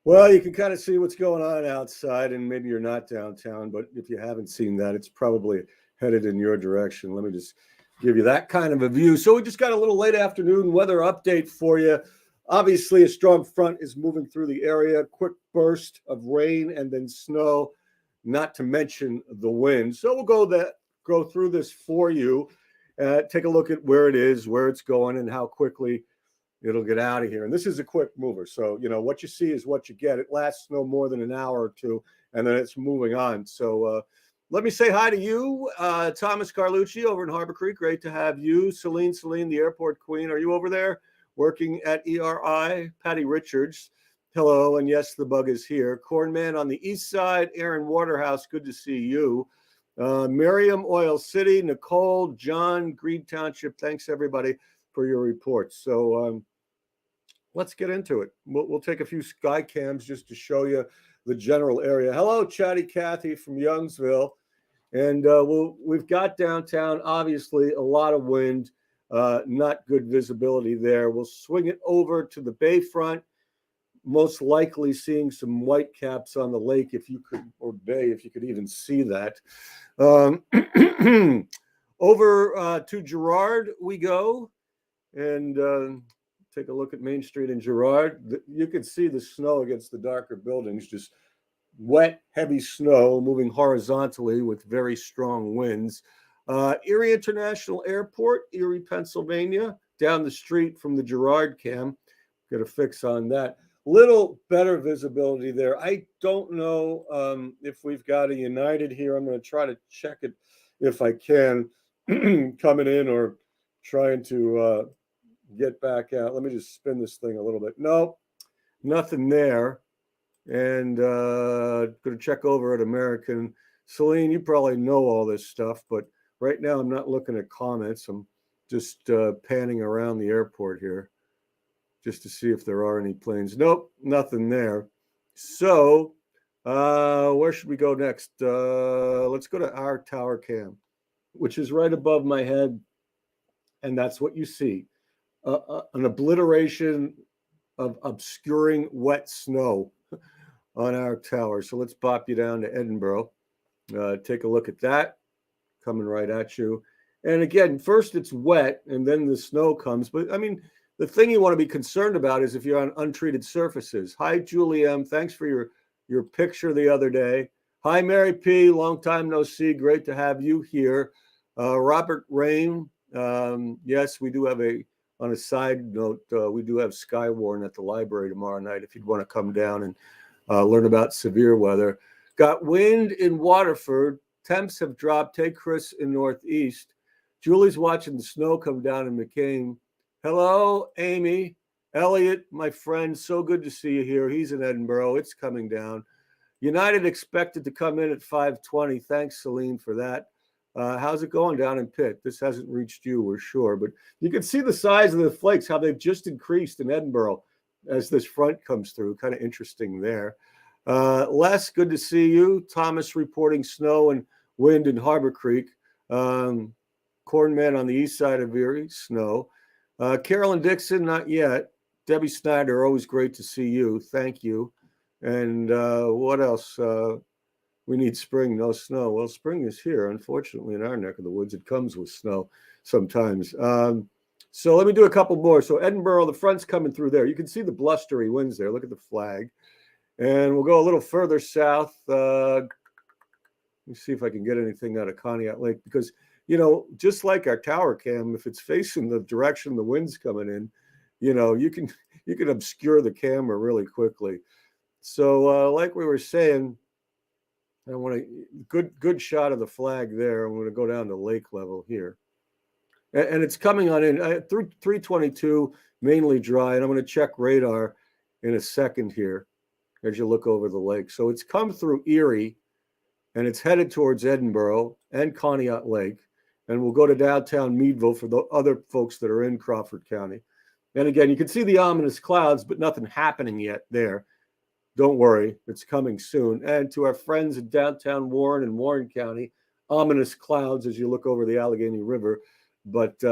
Well, you can kind of see what's going on outside, and maybe you're not downtown, but if you haven't seen that, it's probably headed in your direction. Let me just give you that kind of a view. So we just got a little late afternoon weather update for you. Obviously, a strong front is moving through the area, quick burst of rain and then snow, not to mention the wind. So we'll go through this for you, take a look at where it is, where it's going, and how quickly it'll get out of here. And this is a quick mover. So, what you see is what you get. It lasts no more than an hour or two, and then it's moving on. So let me say hi to you, Thomas Carlucci over in Harbor Creek. Great to have you. Celine, the airport queen. Are you over there working at ERI? Patty Richards. Hello. And yes, the bug is here. Cornman on the east side. Aaron Waterhouse. Good to see you. Miriam, Oil City. Nicole, John, Greed Township. Thanks, everybody, for your reports. So let's get into it. We'll take a few sky cams just to show you the general area. Hello, Chatty Cathy from Youngsville. And we've got downtown, obviously, a lot of wind, not good visibility there. We'll swing it over to the bayfront, most likely seeing some white caps on the lake, if you could, or bay, if you could even see that. Over to Girard we go. And take a look at Main Street in Girard. You can see the snow against the darker buildings, just wet, heavy snow moving horizontally with very strong winds. Erie International Airport, Erie, Pennsylvania, down the street from the Girard cam. Get a fix on that. Little better visibility there. I don't know if we've got a United here. I'm going to try to check it if I can, coming in or trying to get back out. Let me just spin this thing a little bit. Nope, nothing there. And going to check over at American. Celine, you probably know all this stuff, but right now I'm not looking at comments. I'm just panning around the airport here just to see if there are any planes. Nope, nothing there. So where should we go next? Let's go to our tower cam, which is right above my head. And that's what you see. An obliteration of obscuring wet snow on our tower. So let's pop you down to Edinburgh. Take a look at that coming right at you. And again, first it's wet and then the snow comes. But I mean, the thing you want to be concerned about is if you're on untreated surfaces. Hi, Julie M. Thanks for your picture the other day. Hi, Mary P. Long time no see. Great to have you here. Robert Rain. Yes, we do have on a side note, we do have Skywarn at the library tomorrow night if you'd want to come down and learn about severe weather. Got wind in Waterford. Temps have dropped. Take Chris in Northeast. Julie's watching the snow come down in McCain. Hello, Amy. Elliot, my friend, so good to see you here. He's in Edinburgh. It's coming down. United expected to come in at 5:20. Thanks, Celine, for that. How's it going down in Pitt? This hasn't reached you, we're sure, but you can see the size of the flakes, how they've just increased in Edinburgh as this front comes through. Kind of interesting there. Les, good to see you. Thomas reporting snow and wind in Harbor Creek. Cornman on the east side of Erie, snow. Carolyn Dixon, not yet. Debbie Snyder, always great to see you. Thank you. And what else? We need spring, no snow. Well, spring is here. Unfortunately, in our neck of the woods, it comes with snow sometimes. So let me do a couple more. So Edinburgh, the front's coming through there. You can see the blustery winds there. Look at the flag. And we'll go a little further south. Let me see if I can get anything out of Conneaut Lake. Because, just like our tower cam, if it's facing the direction the wind's coming in, you can obscure the camera really quickly. So like we were saying, I want a good shot of the flag there. I'm going to go down to lake level here. And it's coming on in through 322, mainly dry. And I'm going to check radar in a second here. as you look over the lake. So it's come through Erie, and it's headed towards Edinburgh and Conneaut Lake. And we'll go to downtown Meadville for the other folks that are in Crawford County. And again, you can see the ominous clouds, but nothing happening yet there. Don't worry, it's coming soon. And to our friends in downtown Warren and Warren County, ominous clouds as you look over the Allegheny River, but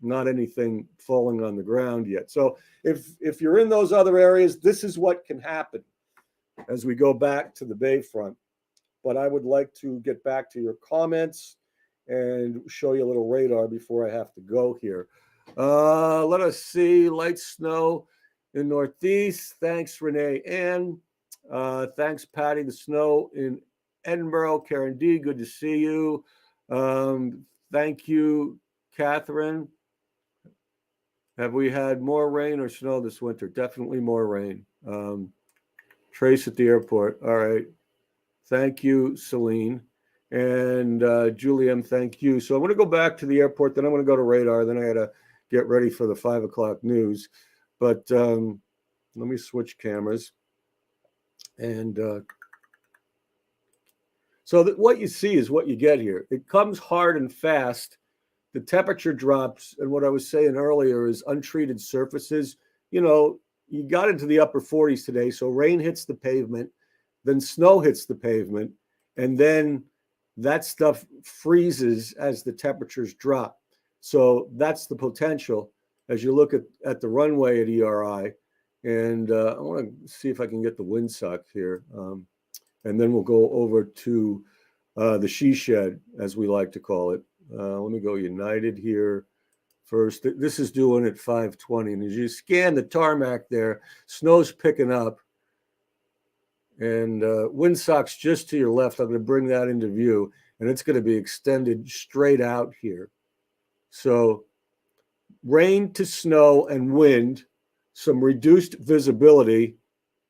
not anything falling on the ground yet. So if you're in those other areas, this is what can happen as we go back to the Bayfront. But I would like to get back to your comments and show you a little radar before I have to go here. Let us see. Light snow in Northeast. Thanks, Renee Ann. Thanks, Patty. The snow in Edinburgh. Karen D., good to see you. Thank you, Catherine. Have we had more rain or snow this winter? Definitely more rain. Trace at the airport. All right. Thank you, Celine. And Julie M., thank you. So I'm going to go back to the airport, then I'm going to go to radar, then I got to get ready for the 5 o'clock news. But let me switch cameras. And so what you see is what you get here. It comes hard and fast. The temperature drops. And what I was saying earlier is untreated surfaces. You know, you got into the upper 40s today. So rain hits the pavement, then snow hits the pavement, and then that stuff freezes as the temperatures drop. So that's the potential as you look at the runway at ERI. And I want to see if I can get the windsock here. And then we'll go over to the she shed, as we like to call it. Let me go United here first. This is doing at 5:20. And as you scan the tarmac there, snow's picking up. And windsock's just to your left. I'm going to bring that into view. And it's going to be extended straight out here. So rain to snow and wind, some reduced visibility,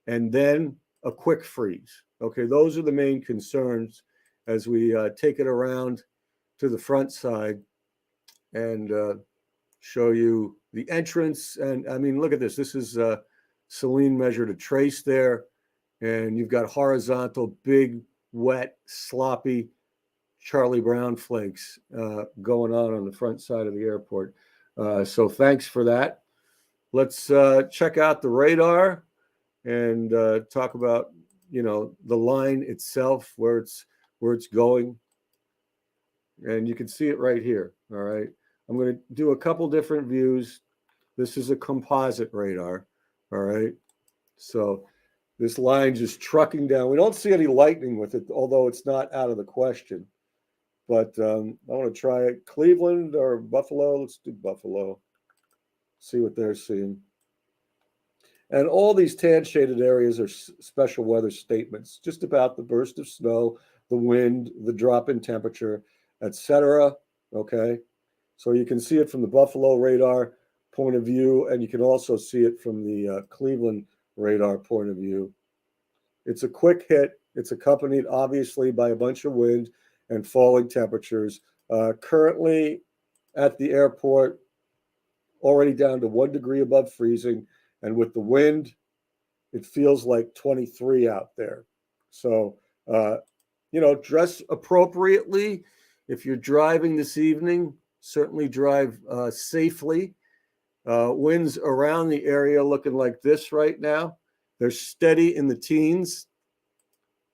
and then a quick freeze. Okay, those are the main concerns as we take it around to the front side and show you the entrance. And I mean, look at this. This is Celine measured a trace there. And you've got horizontal, big, wet, sloppy Charlie Brown flakes going on the front side of the airport. So thanks for that. Let's check out the radar and talk about, you know, the line itself, where it's going. And you can see it right here. All right. I'm going to do a couple different views. This is a composite radar. All right. So this line just trucking down. We don't see any lightning with it, although it's not out of the question. But I want to try it. Cleveland or Buffalo? Let's do Buffalo. See what they're seeing. And all these tan shaded areas are special weather statements, just about the burst of snow, the wind, the drop in temperature, etc. Okay. So you can see it from the Buffalo radar point of view, and you can also see it from the Cleveland radar point of view. It's a quick hit. It's accompanied obviously by a bunch of wind and falling temperatures. Currently at the airport, already down to 1 degree above freezing. And with the wind, it feels like 23 out there. So, you know, dress appropriately. If you're driving this evening, certainly drive safely. Winds around the area looking like this right now. They're steady in the teens.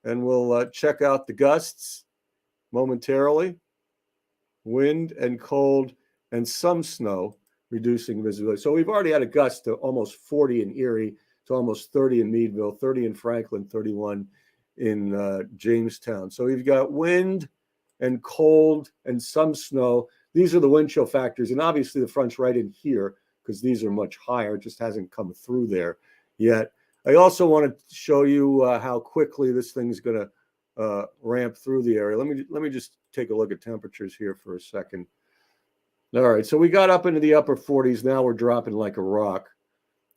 And we'll check out the gusts momentarily. Wind and cold and some snow, reducing visibility. So we've already had a gust to almost 40 in Erie, to almost 30 in Meadville, 30 in Franklin, 31 in Jamestown. So we've got wind and cold and some snow. These are the wind chill factors. And obviously the front's right in here because these are much higher. It just hasn't come through there yet. I also want to show you how quickly this thing's going to ramp through the area. Let me just take a look at temperatures here for a second. All right, so we got up into the upper 40s. Now we're dropping like a rock.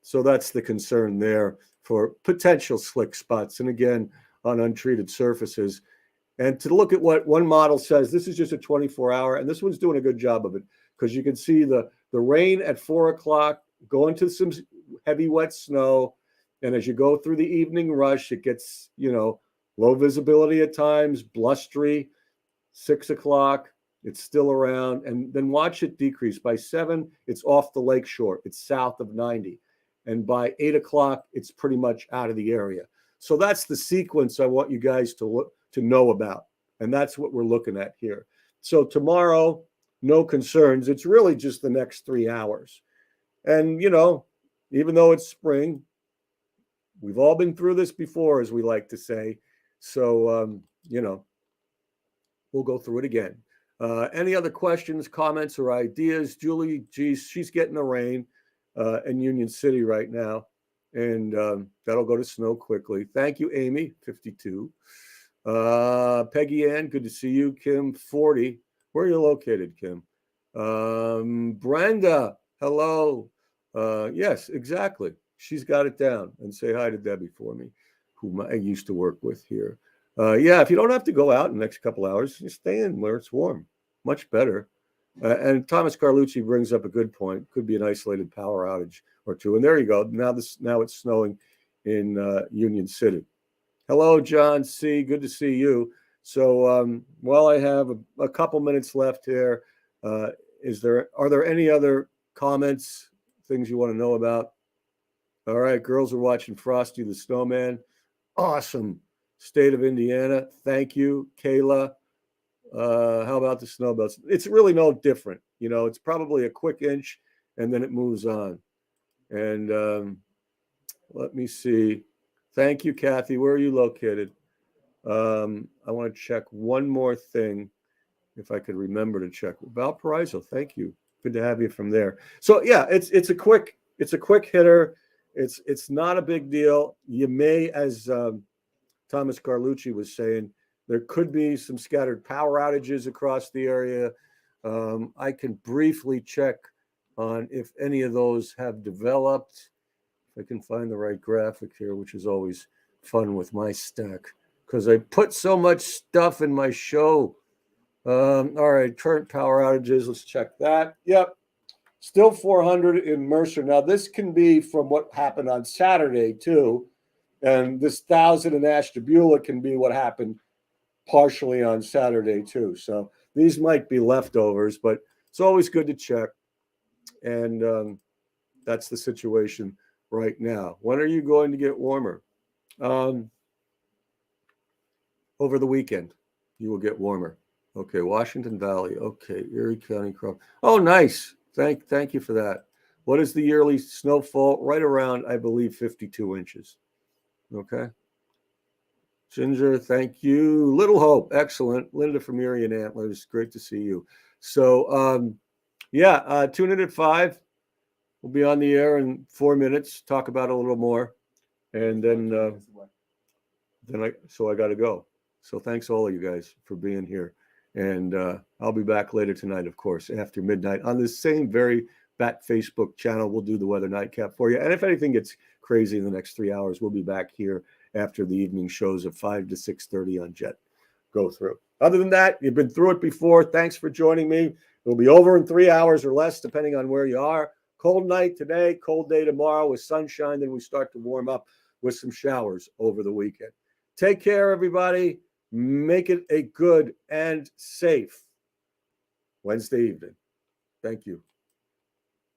So that's the concern there for potential slick spots. And again, on untreated surfaces. And to look at what one model says, this is just a 24-hour, and this one's doing a good job of it because you can see the rain at 4 o'clock going to some heavy wet snow, And as you go through the evening rush, it gets, low visibility at times, blustery. 6 o'clock, it's still around. And then watch it decrease. By 7, it's off the lakeshore. It's south of 90. And by 8 o'clock, it's pretty much out of the area. So that's the sequence I want you guys to know about. And that's what we're looking at here. So tomorrow, no concerns. It's really just the next 3 hours. And, even though it's spring, we've all been through this before, as we like to say. So, we'll go through it again. Any other questions, comments, or ideas? Julie, geez, she's getting the rain in Union City right now. And that'll go to snow quickly. Thank you, Amy, 52. Peggy Ann, good to see you. Kim, 40. Where are you located, Kim? Brenda, hello. Yes, exactly. She's got it down. And say hi to Debbie for me, whom I used to work with here. Yeah, if you don't have to go out in the next couple hours, just stay in where it's warm. Much better. And Thomas Carlucci brings up a good point. Could be an isolated power outage or two. And there you go. Now it's snowing in Union City. Hello, John C. Good to see you. So while I have a couple minutes left here, are there any other comments, things you want to know about? All right, girls are watching Frosty the Snowman. Awesome. State of Indiana. Thank you, Kayla. How about the snow belts? It's really no different. It's probably a quick inch and then it moves on. And let me see. Thank you, Kathy. Where are you located? I want to check one more thing, if I could remember to check. Valparaiso, thank you. Good to have you from there. So yeah, it's a quick hitter. It's not a big deal. You may, as Thomas Carlucci was saying, there could be some scattered power outages across the area. I can briefly check on if any of those have developed. If I can find the right graphic here, which is always fun with my stack, because I put so much stuff in my show. All right, current power outages. Let's check that. Yep. Still 400 in Mercer. Now, this can be from what happened on Saturday, too. And this 1,000 in Ashtabula can be what happened partially on Saturday, too. So these might be leftovers, but it's always good to check. And that's the situation right now. When are you going to get warmer? Over the weekend, you will get warmer. Okay, Washington Valley. Okay, Erie County. Oh, nice. Thank you for that. What is the yearly snowfall? Right around, I believe, 52 inches. Okay. Ginger, thank you. Little Hope, excellent. Linda from Erie and Antlers, great to see you. So, tune in at 5. We'll be on the air in 4 minutes. Talk about it a little more, and then I got to go. So thanks all of you guys for being here, and I'll be back later tonight, of course, after midnight on this same very bat Facebook channel. We'll do the weather nightcap for you, and if anything gets crazy in the next 3 hours, we'll be back here after the evening shows of 5 to 6:30 on Jet Go Through. Other than that, you've been through it before. Thanks for joining me. It'll be over in 3 hours or less, depending on where you are. Cold night today, cold day tomorrow with sunshine. Then we start to warm up with some showers over the weekend. Take care, everybody. Make it a good and safe Wednesday evening. Thank you.